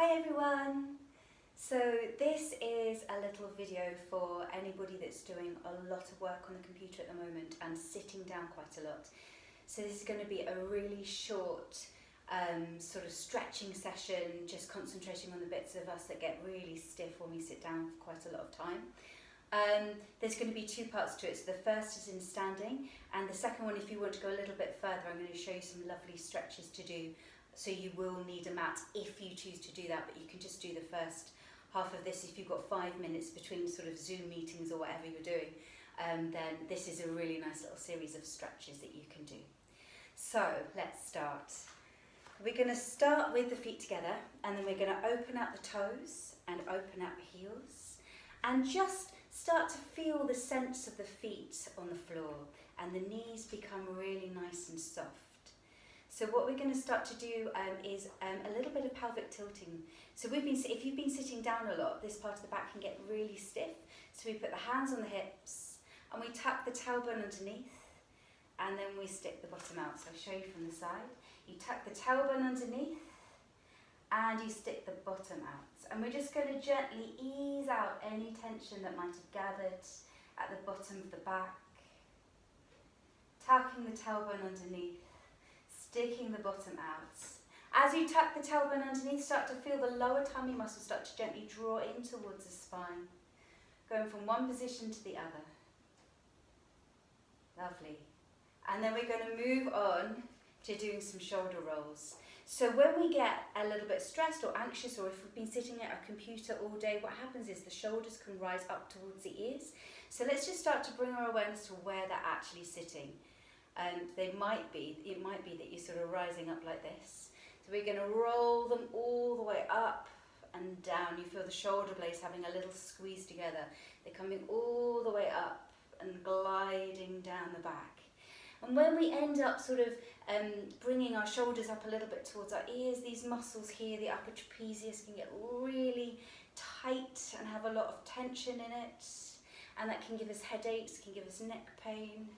Hi everyone! So this is a little video for anybody that's doing a lot of work on the computer at the moment and sitting down quite a lot. So this is going to be a really short sort of stretching session, just concentrating on the bits of us that get really stiff when we sit down for quite a lot of time. There's going to be two parts to it. So the first is in standing, and the second one, if you want to go a little bit further, I'm going to show you some lovely stretches to do. So you will need a mat if you choose to do that, but you can just do the first half of this if you've got 5 minutes between sort of Zoom meetings or whatever you're doing. Then this is a really nice little series of stretches that you can do. So let's start. We're going to start with the feet together, and then we're going to open out the toes and open out the heels, and just start to feel the sense of the feet on the floor, and the knees become really nice and soft. So what we're going to start to do is a little bit of pelvic tilting. So if you've been sitting down a lot, this part of the back can get really stiff. So we put the hands on the hips and we tuck the tailbone underneath, and then we stick the bottom out. So I'll show you from the side. You tuck the tailbone underneath and you stick the bottom out. And we're just going to gently ease out any tension that might have gathered at the bottom of the back. Tucking the tailbone underneath, sticking the bottom out. As you tuck the tailbone underneath, start to feel the lower tummy muscles start to gently draw in towards the spine. Going from one position to the other. Lovely. And then we're going to move on to doing some shoulder rolls. So when we get a little bit stressed or anxious, or if we've been sitting at a computer all day, what happens is the shoulders can rise up towards the ears. So let's just start to bring our awareness to where they're actually sitting. It might be that you're sort of rising up like this. So we're going to roll them all the way up and down. You feel the shoulder blades having a little squeeze together. They're coming all the way up and gliding down the back. And when we end up sort of bringing our shoulders up a little bit towards our ears, these muscles here, the upper trapezius, can get really tight and have a lot of tension in it. And that can give us headaches, can give us neck pain.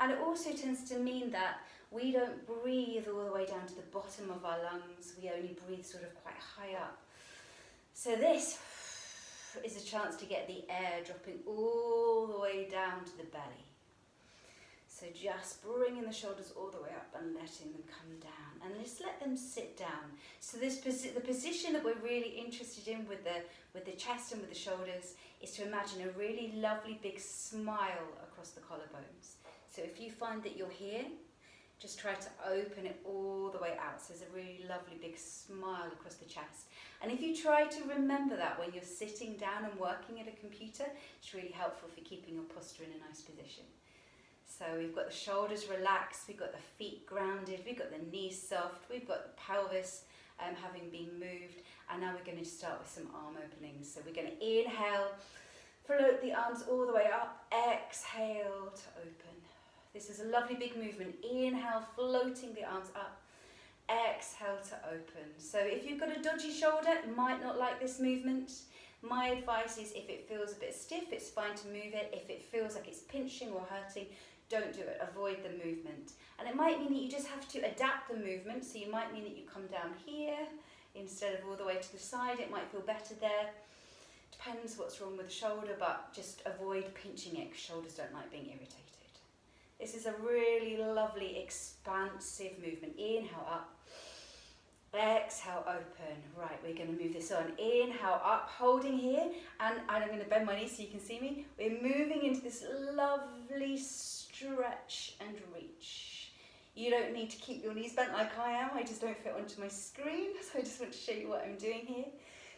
And it also tends to mean that we don't breathe all the way down to the bottom of our lungs. We only breathe sort of quite high up. So this is a chance to get the air dropping all the way down to the belly. So just bringing the shoulders all the way up and letting them come down. And just let them sit down. So the position that we're really interested in with the chest and with the shoulders is to imagine a really lovely big smile across the collarbones. So if you find that you're here, just try to open it all the way out. So there's a really lovely big smile across the chest. And if you try to remember that when you're sitting down and working at a computer, it's really helpful for keeping your posture in a nice position. So we've got the shoulders relaxed, we've got the feet grounded, we've got the knees soft, we've got the pelvis having been moved. And now we're going to start with some arm openings. So we're going to inhale, float the arms all the way up, exhale to open. This is a lovely big movement. Inhale, floating the arms up. Exhale to open. So if you've got a dodgy shoulder, you might not like this movement. My advice is if it feels a bit stiff, it's fine to move it. If it feels like it's pinching or hurting, don't do it. Avoid the movement. And it might mean that you just have to adapt the movement. So you might mean that you come down here instead of all the way to the side. It might feel better there. Depends what's wrong with the shoulder, but just avoid pinching it because shoulders don't like being irritated. This is a really lovely expansive movement. Inhale up, exhale open. Right, we're going to move this on. Inhale up, holding here, and I'm going to bend my knees so you can see me. We're moving into this lovely stretch and reach. You don't need to keep your knees bent like I am. I just don't fit onto my screen, so I just want to show you what I'm doing here.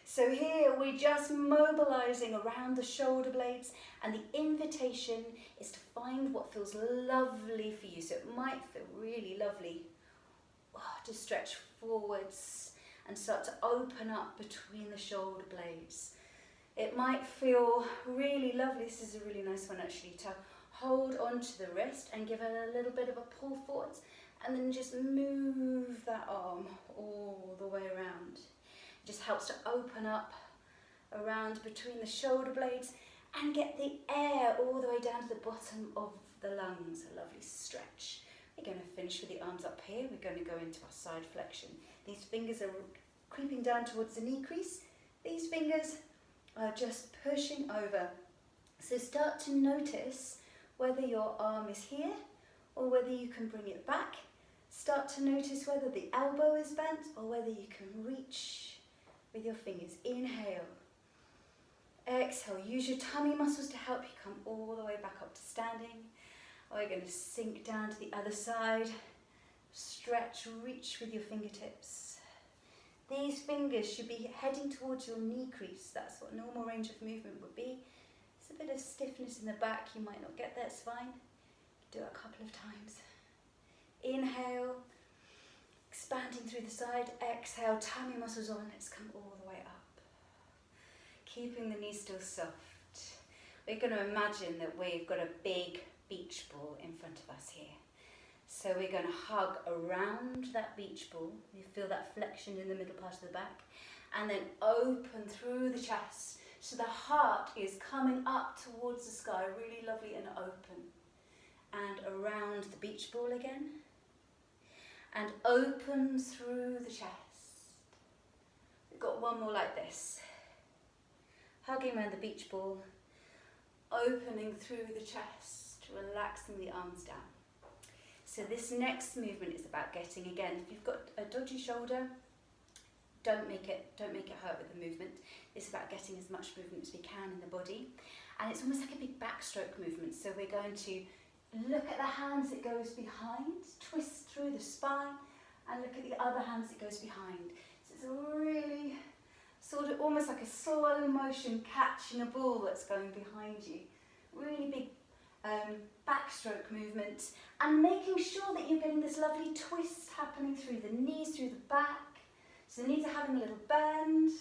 So here we're just mobilizing around the shoulder blades, and the invitation is to find what feels lovely for you. So it might feel really lovely to stretch forwards and start to open up between the shoulder blades. It might feel really lovely, this is a really nice one actually, to hold onto the wrist and give it a little bit of a pull forwards, and then just move that arm all the way around. It just helps to open up around between the shoulder blades and get the air all the way down to the bottom of the lungs. A lovely stretch. We're going to finish with the arms up here. We're going to go into our side flexion. These fingers are creeping down towards the knee crease. These fingers are just pushing over. So start to notice whether your arm is here or whether you can bring it back. Start to notice whether the elbow is bent or whether you can reach with your fingers. Inhale. Exhale. Use your tummy muscles to help you come all the way back up to standing. We're going to sink down to the other side. Stretch, reach with your fingertips. These fingers should be heading towards your knee crease. That's what normal range of movement would be. There's a bit of stiffness in the back. You might not get there, it's fine. Do it a couple of times. Inhale, expanding through the side. Exhale, tummy muscles on. Let's come all the way up. Keeping the knees still soft. We're going to imagine that we've got a big beach ball in front of us here. So we're going to hug around that beach ball. You feel that flexion in the middle part of the back. And then open through the chest. So the heart is coming up towards the sky, really lovely and open. And around the beach ball again. And open through the chest. We've got one more like this. Hugging around the beach ball. Opening through the chest, relaxing the arms down. So this next movement is about getting, again, if you've got a dodgy shoulder, don't make it hurt with the movement. It's about getting as much movement as we can in the body. And it's almost like a big backstroke movement. So we're going to look at the hands it goes behind, twist through the spine, and look at the other hands it goes behind. So it's a really sort of almost like a slow motion catching a ball that's going behind you. Really big backstroke movement, and making sure that you're getting this lovely twist happening through the knees, through the back. So the knees are having a little bend,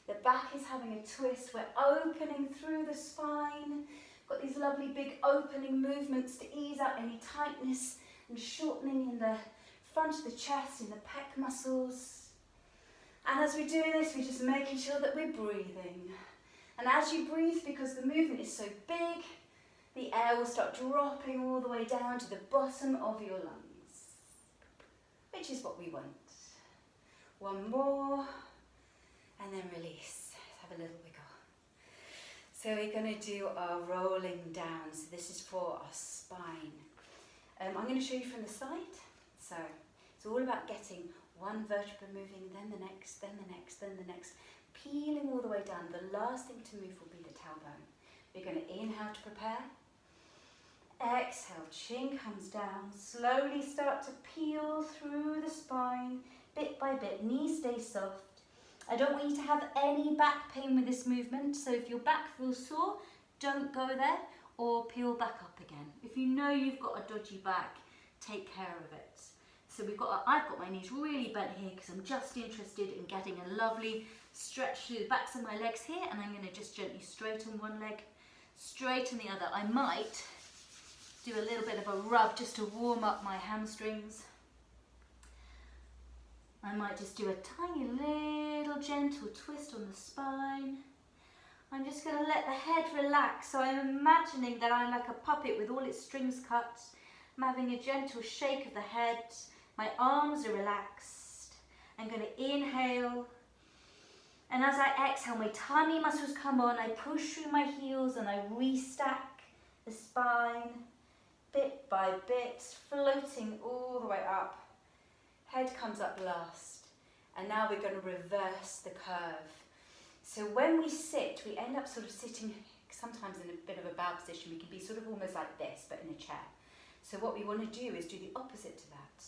the back is having a twist. We're opening through the spine. Got these lovely big opening movements to ease out any tightness and shortening in the front of the chest, in the pec muscles. And as we're doing this, we're just making sure that we're breathing. And as you breathe, because the movement is so big, the air will start dropping all the way down to the bottom of your lungs, which is what we want. One more, and then release. Let's have a little wiggle. So we're going to do our rolling down. So this is for our spine. I'm going to show you from the side. So it's all about getting one vertebra moving, then the next, then the next, then the next. Peeling all the way down. The last thing to move will be the tailbone. We're going to inhale to prepare. Exhale, chin comes down. Slowly start to peel through the spine, bit by bit. Knees stay soft. I don't want you to have any back pain with this movement, so if your back feels sore, don't go there, or peel back up again. If you know you've got a dodgy back, take care of it. So I've got my knees really bent here because I'm just interested in getting a lovely stretch through the backs of my legs here, and I'm going to just gently straighten one leg, straighten the other. I might do a little bit of a rub just to warm up my hamstrings. I might just do a tiny little gentle twist on the spine. I'm just going to let the head relax. So I'm imagining that I'm like a puppet with all its strings cut. I'm having a gentle shake of the head. My arms are relaxed. I'm going to inhale. And as I exhale, my tummy muscles come on. I push through my heels and I restack the spine bit by bit, floating all the way up. Head comes up last. And now we're going to reverse the curve. So when we sit, we end up sort of sitting sometimes in a bit of a bow position. We can be sort of almost like this, but in a chair. So what we want to do is do the opposite to that.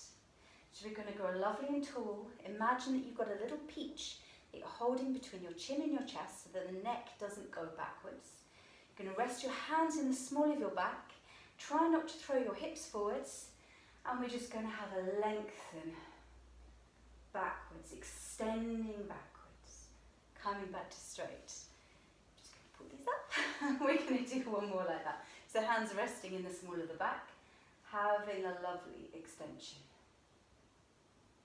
So we're going to grow lovely and tall. Imagine that you've got a little peach that you're holding between your chin and your chest so that the neck doesn't go backwards. You're going to rest your hands in the small of your back. Try not to throw your hips forwards. And we're just going to have a lengthen backwards, extending backwards, coming back to straight. Just going to pull these up. We're going to do one more like that. So hands resting in the small of the back, having a lovely extension.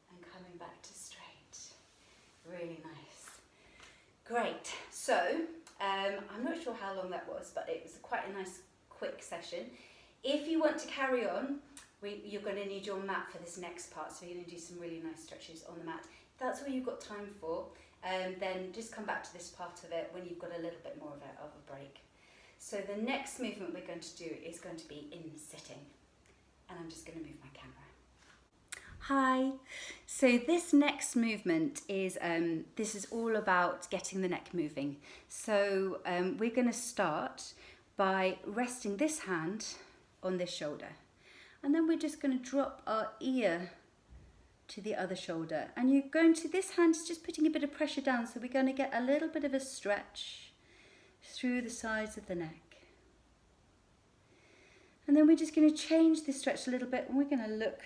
And coming back to straight. Really nice. Great. So, I'm not sure how long that was, but it was quite a nice quick session. If you want to carry on, you're going to need your mat for this next part, so we're going to do some really nice stretches on the mat. that's all you've got time for. Then just come back to this part of it when you've got a little bit more of a break. So the next movement we're going to do is going to be in sitting. And I'm just going to move my camera. Hi. So this next movement is, this is all about getting the neck moving. So we're going to start by resting this hand on this shoulder. And then we're just going to drop our ear to the other shoulder. And you're going to, this hand is just putting a bit of pressure down. So we're going to get a little bit of a stretch through the sides of the neck. And then we're just going to change the stretch a little bit and we're going to look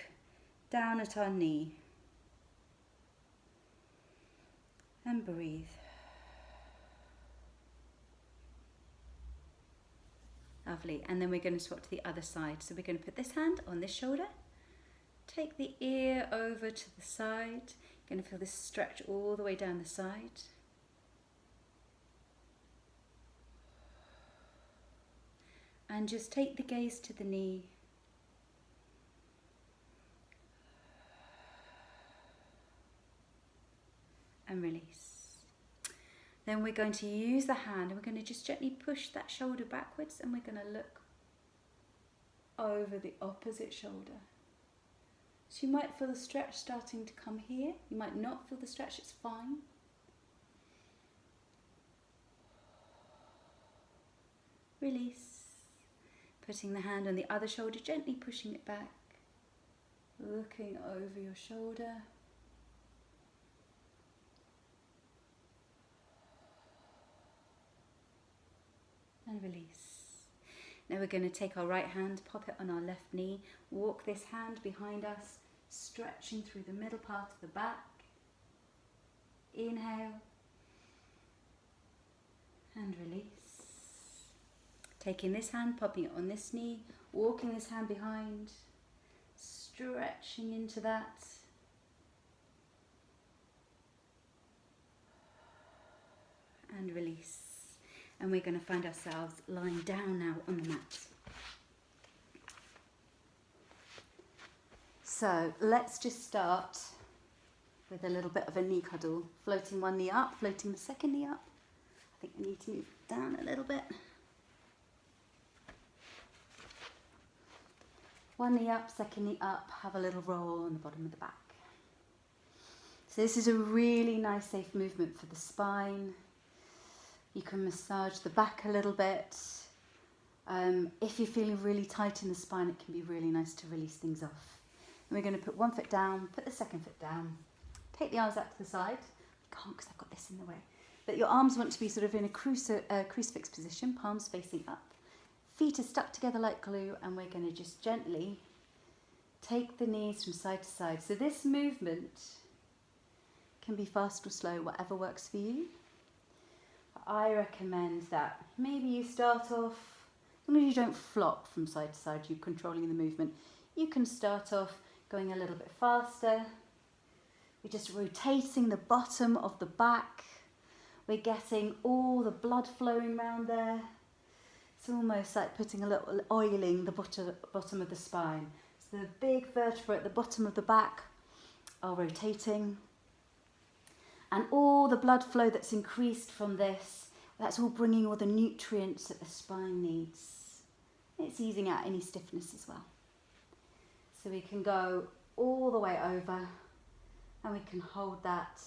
down at our knee. And breathe. Lovely. And then we're going to swap to the other side. So we're going to put this hand on this shoulder. Take the ear over to the side. You're going to feel this stretch all the way down the side. And just take the gaze to the knee. And release. Then we're going to use the hand and we're going to just gently push that shoulder backwards and we're going to look over the opposite shoulder. So you might feel the stretch starting to come here. You might not feel the stretch, it's fine. Release. Putting the hand on the other shoulder, gently pushing it back. Looking over your shoulder. And release. Now we're going to take our right hand, pop it on our left knee, walk this hand behind us, stretching through the middle part of the back. Inhale. And release. Taking this hand, popping it on this knee, walking this hand behind, stretching into that. And release. And we're going to find ourselves lying down now on the mat. So let's just start with a little bit of a knee cuddle. Floating one knee up, floating the second knee up. I think I need to move down a little bit. One knee up, second knee up, have a little roll on the bottom of the back. So this is a really nice, safe movement for the spine. You can massage the back a little bit. If you're feeling really tight in the spine, it can be really nice to release things off. And we're going to put one foot down, put the second foot down. Take the arms out to the side. I can't because I've got this in the way. But your arms want to be sort of in a crucifix position, palms facing up. Feet are stuck together like glue, and we're going to just gently take the knees from side to side. So this movement can be fast or slow, whatever works for you. I recommend that maybe you start off, as long as you don't flop from side to side, you're controlling the movement. You can start off going a little bit faster. We're just rotating the bottom of the back. We're getting all the blood flowing around there. It's almost like putting a little oiling the bottom of the spine. So the big vertebrae at the bottom of the back are rotating. And all the blood flow that's increased from this, that's all bringing all the nutrients that the spine needs. It's easing out any stiffness as well. So we can go all the way over and we can hold that.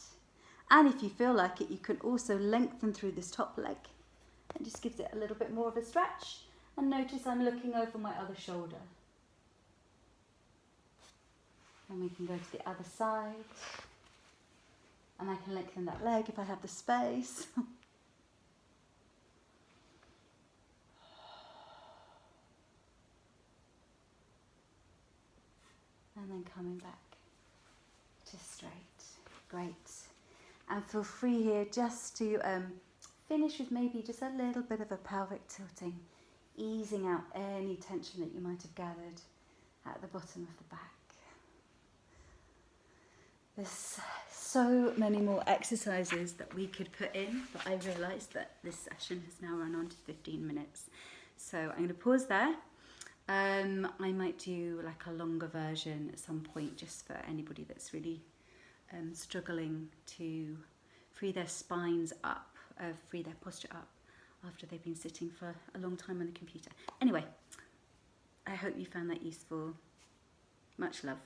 And if you feel like it, you can also lengthen through this top leg. It just gives it a little bit more of a stretch. And notice I'm looking over my other shoulder. And we can go to the other side. And I can lengthen that leg if I have the space. And then coming back to straight. Great. And feel free here just to finish with maybe just a little bit of a pelvic tilting, easing out any tension that you might have gathered at the bottom of the back. There's so many more exercises that we could put in, but I realised that this session has now run on to 15 minutes. So I'm going to pause there. I might do like a longer version at some point just for anybody that's really struggling to free their spines up, free their posture up after they've been sitting for a long time on the computer. Anyway, I hope you found that useful. Much love.